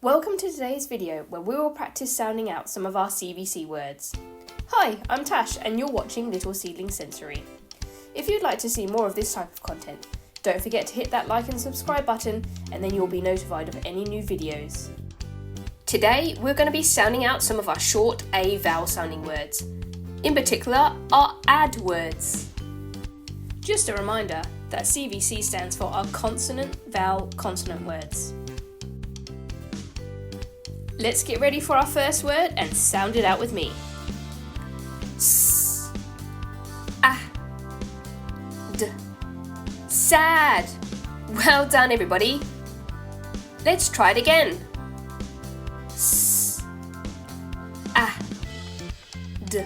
Welcome to today's video where we will practice sounding out some of our CVC words. Hi, I'm Tash and you're watching Little Seedlings Sensory. If you'd like to see more of this type of content, don't forget to hit that like and subscribe button and then you'll be notified of any new videos. Today we're going to be sounding out some of our short A vowel sounding words. In particular, our add words. Just a reminder that CVC stands for our Consonant Vowel Consonant words. Let's get ready for our first word and sound it out with me. S, a, d, sad. Well done, everybody. Let's try it again. S, a, d,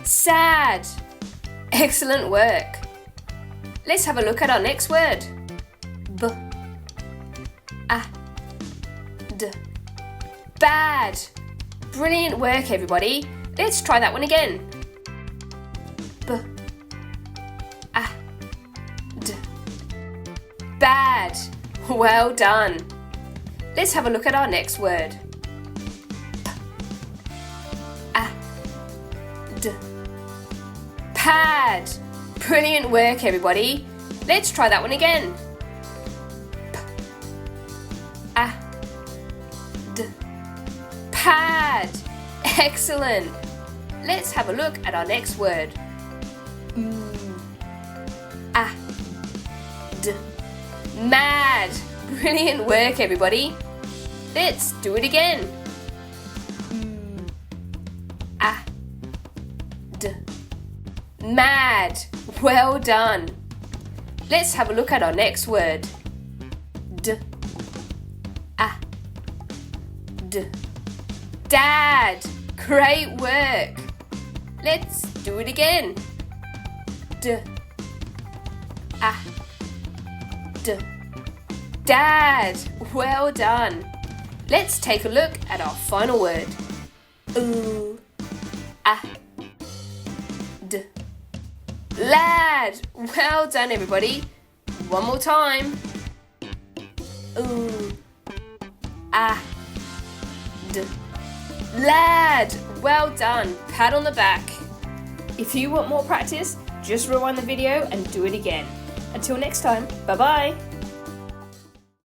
sad. Excellent work. Let's have a look at our next word. B, a, d, bad. Brilliant work, everybody. Let's try that one again. B, a, d, bad. Well done. Let's have a look at our next word. P, a, d, pad. Brilliant work, everybody. Let's try that one again. P, a, d, pad. Excellent. Let's have a look at our next word. A, d, mad. Brilliant work, everybody. Let's do it again. A, d, mad. Well done. Let's have a look at our next word. D, a, d, dad. Great work. Let's do it again. D, a, d, dad. Well done. Let's take a look at our final word. A, d, lad. Well done, everybody. One more time. A, d, lad. Well done. Pat on the back. If you want more practice, just rewind the video and do it again. Until next time, bye-bye.